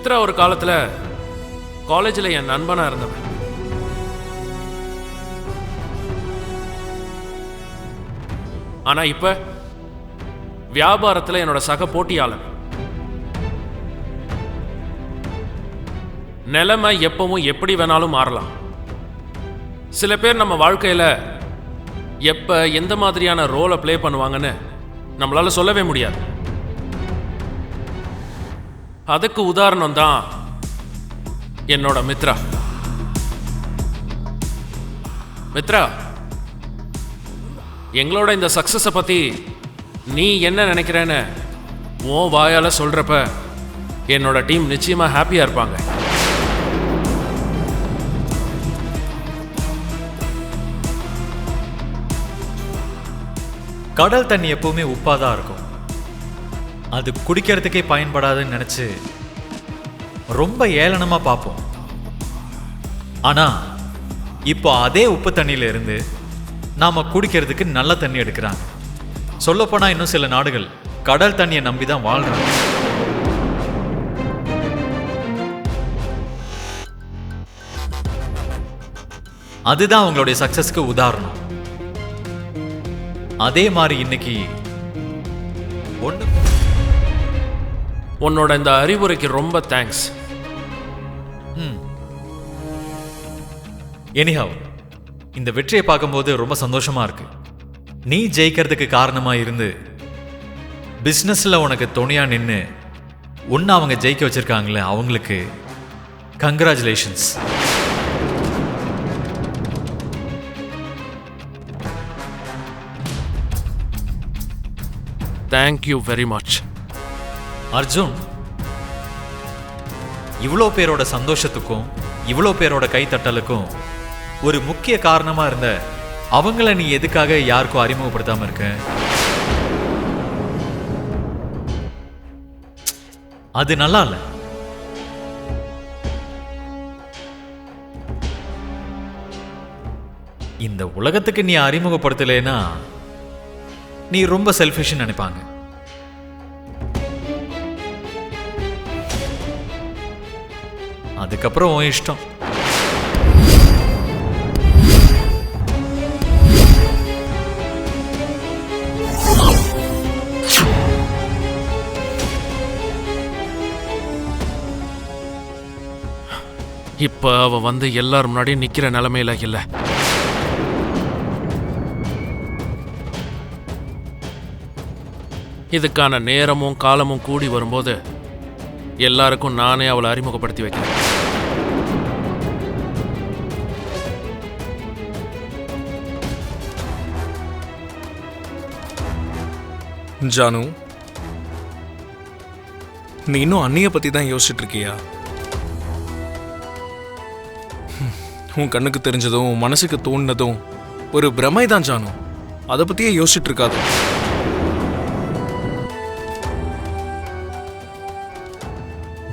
மித்ரா ஒரு காலத்துல காலேஜில் என் நண்பனா இருந்தவன். ஆனா இப்ப வியாபாரத்தில் என்னோட சக போட்டியாளன். நிலைமை எப்பவும் எப்படி வேணாலும் மாறலாம். சில பேர் நம்ம வாழ்க்கையில எப்ப எந்த மாதிரியான ரோலை பிளே பண்ணுவாங்கன்னு நம்மளால சொல்லவே முடியாது. அதுக்கு உதாரணம் தான் என்னோட மித்ரா. மித்ரா, எங்களோட இந்த சக்சஸை பத்தி நீ என்ன நினைக்கிறேன்னு உன் வாயால சொல்றப்ப என்னோட டீம் நிச்சயமா ஹாப்பியா இருப்பாங்க. கடல் தண்ணி எப்பவுமே உப்பாதான் இருக்கும். அது குடிக்கிறதுக்கே பயன்படாதுன்னு நினைச்சு ரொம்ப ஏளனமா பார்ப்போம். ஆனா இப்போ அதே உப்பு தண்ணியில இருந்து நாம குடிக்கிறதுக்கு நல்ல தண்ணி எடுக்கிறாங்க. சொல்லப்போனா இன்னும் சில நாடுகள் கடல் தண்ணியை நம்பிதான் வாழ்றாங்க. அதுதான் அவங்களுடைய சக்சஸ்க்கு உதாரணம். அதே மாதிரி இன்னைக்கு உன்னோட இந்த அறிவுரைக்கு ரொம்ப தேங்க்ஸ். எனிஹவ், இந்த வெற்றியை பார்க்கும்போது ரொம்ப சந்தோஷமா இருக்கு. நீ ஜெயிக்கிறதுக்கு காரணமா இருந்து பிசினஸ்ல உனக்கு துணையா நின்று உன்னை அவங்க ஜெயிக்க வச்சிருக்காங்களே, அவங்களுக்கு congratulations. Thank you very much. Arjun, இவ்வளோ பேரோட சந்தோஷத்துக்கும் இவ்வளோ பேரோட கைத்தட்டலுக்கும் ஒரு முக்கிய காரணமா இருந்த அவங்கள நீ எதுக்காக யாருக்கும் அறிமுகப்படுத்தாம இருக்க? அது நல்லா இல்ல. இந்த உலகத்துக்கு நீ அறிமுகப்படுத்தலைன்னா நீ ரொம்ப செல்ஃபிஷ்னு நினைப்பாங்க. அதுக்கப்புறம் உன் இஷ்டம். இப்ப அவ வந்து எல்லாரும் முன்னாடி நிக்கிற நிலைமையில இல்ல. இதுக்கான நேரமும் காலமும் கூடி வரும்போது எல்லாருக்கும் நானே அவளை அறிமுகப்படுத்தி வைக்கிறேன். ஜானு, நீ இன்னும் அண்ணியை பத்தி தான் யோசிச்சுட்டு இருக்கியா? உன் கண்ணுக்கு தெரிஞ்சதும் உன் மனசுக்கு தோணுனதும் ஒரு பிரமை தான் ஜானு. அதை பத்தியே யோசிச்சுட்டு இருக்காது.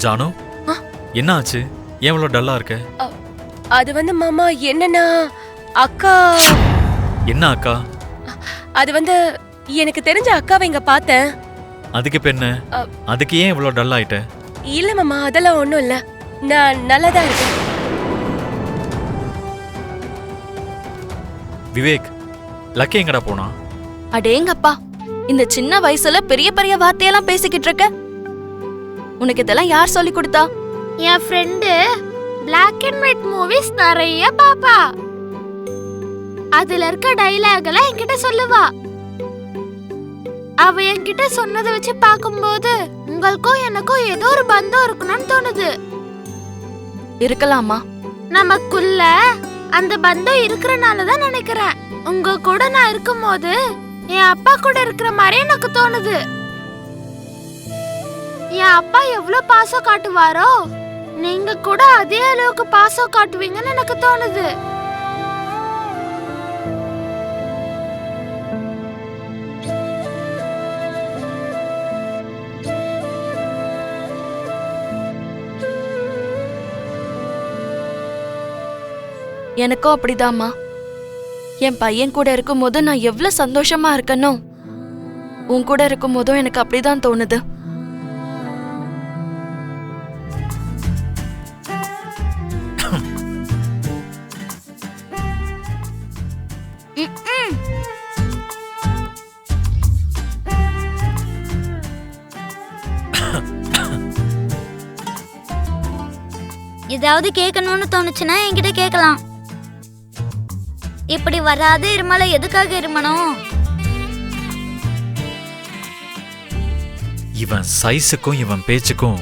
ஜானு, என்ன ஆச்சு? ஏன் இவ்வளோ டல்லா இருக்க? அது வந்து மாமா, என்னன்னா அக்கா. என்ன அக்கா? அது வந்து எனக்கு தெரிஞ்ச அக்காவை இங்க பார்த்தேன். அதுக்கு இப்ப என்ன? அதுக்கு ஏன் இவ்வளோ டல் ஆயிட்ட? இல்ல மாமா, அதெல்லாம் ஒண்ணும் இல்ல. நான் நல்லாதான் இருக்கேன். விவேக், லக்கி எங்கடா போனா? அடேங்கப்பா, இந்த சின்ன வயசுல பெரிய பெரிய வார்த்தையெல்லாம் பேசிக்கிட்டு இருக்க. உனக்கு இதெல்லாம் யார் சொல்லி கொடுத்தா? என் friend black and white movies நிறைய பாப்பா. அதுல இருக்க டைலாக் எல்லாம் என்கிட்ட சொல்லுவா. அவ என்கிட்ட சொன்னதை வச்சு பார்க்கும்போது உங்களுக்கும் எனக்கும் ஏதோ ஒரு பந்தம் இருக்கணும்னு தோணுது. இருக்கலாமா? நமக்குள்ள அந்த பந்தம் இருக்கறனாலதான் நினைக்கிறேன். உங்க கூட நான் இருக்கும்போது என் அப்பா கூட இருக்கிற மாதிரி எனக்கு தோணுது. என் அப்பா எவ்வளவு பாசம் காட்டுவாரோ நீங்க கூட அதே அளவுக்கு பாசம் காட்டுவீங்கன்னு எனக்கு தோணுது. எனக்கும் அப்படிதாம்மா. என் பையன் கூட இருக்கும்போது நான் எவ்வளவு சந்தோஷமா இருக்கனோ, உன் கூட இருக்கும்போதும் எனக்கு அப்படிதான் தோணுது. ஏதாவது கேட்கணும்னு தோணுச்சுன்னா என்கிட்ட கேட்கலாம். இப்படி வராத இருமலை எதுக்காக இருமணும்? இவன் சைஸுக்கும் இவன் பேச்சுக்கும்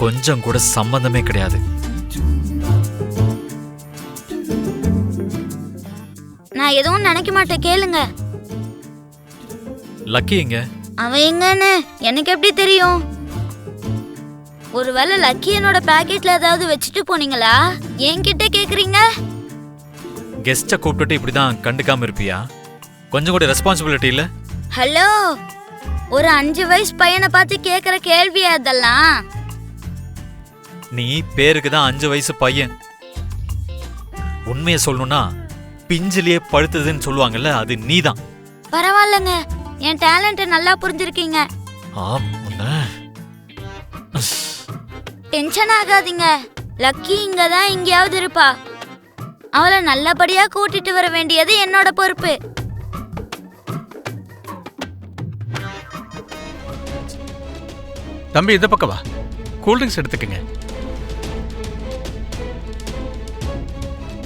கொஞ்சம் கூட சம்பந்தமே கிடையாது. நான் எதுவும் நினைக்க மாட்டேன், கேளுங்க. லக்கி எங்க? அவன் எங்கன்னு எனக்கு எப்படி தெரியும்? ஒருவேளை லக்கி என்னோட பாக்கெட்ல ஏதாவது வச்சுட்டு போனீங்களா? என்கிட்ட கேக்குறீங்க? கெஸ்ட்டை கூப்பிட்டுட்டு இப்படிதான் கண்டுக்காம இருப்பியா? கொஞ்சம் கூட ரெஸ்பான்சிபிலிட்டி இல்ல? ஹலோ, ஒரு 5 வயசு பையனை பார்த்து கேக்குற கேள்வியா அதெல்லாம்? நீ பேருக்கு தான் 5 வயசு பையன். உண்மையை சொல்லணும்னா பிஞ்சிலேயே பழுத்ததுன்னு சொல்லுவாங்கல்ல, அது நீதான். பரவாயில்லங்க, என் டேலண்ட்டை நல்லா புரிஞ்சிருக்கீங்க. டென்ஷன் ஆகாதீங்க. லக்கி இங்க தான் எங்கேயாவது இருப்பா. அவளை நல்லபடியா கூட்டிட்டு வர வேண்டியது என்னோட பொறுப்பு. தம்பி இந்த பக்கம் வா, கூல்ட்ரிங்க்ஸ் எடுத்துக்கங்க.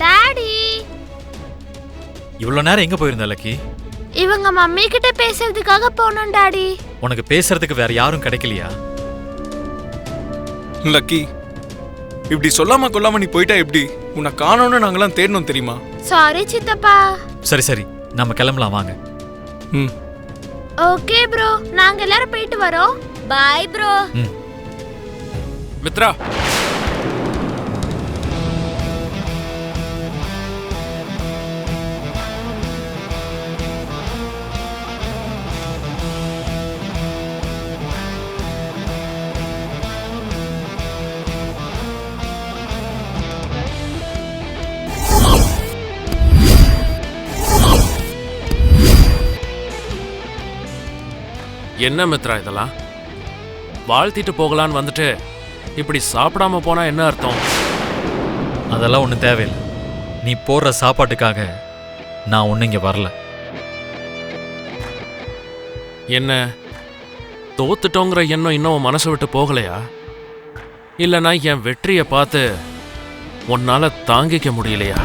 டாடி, இவ்வளவு நேரம் எங்க போயிருந்த லக்கி? இவங்க மம்மி கிட்ட பேசுறதுக்காக போனோம் டாடி. உனக்கு பேசுறதுக்கு வேற யாரும் கிடைக்கலையா? லக்கி, இப்படி சொல்லாம கொல்லாம நீ போயிட்டா எப்படி? உன்னை காணோன்னு நாங்களாம் தேடணும் தெரியுமா? சாரி சித்தப்பா. சரி சரி, நம்ம கிளம்பலாம் வாங்க. ம். ஓகே ப்ரோ, நாங்க எல்லாரும் போயிட்டு வரோம். Bye bro. மித்ரா, என்ன மித்ரா இதெல்லாம்? வாழ்த்திட்டு போகலான்னு வந்துட்டு இப்படி சாப்பிடாம போனா என்ன அர்த்தம்? அதெல்லாம் ஒன்றும் தேவையில்லை. நீ போடுற சாப்பாட்டுக்காக நான் ஒன்றும் இங்கே வரல. என்ன தோத்துட்டோங்கிற எண்ணம் இன்னும் மனசை விட்டு போகலையா? இல்லைனா என் வெற்றியை பார்த்து உன்னால தாங்கிக்க முடியலையா?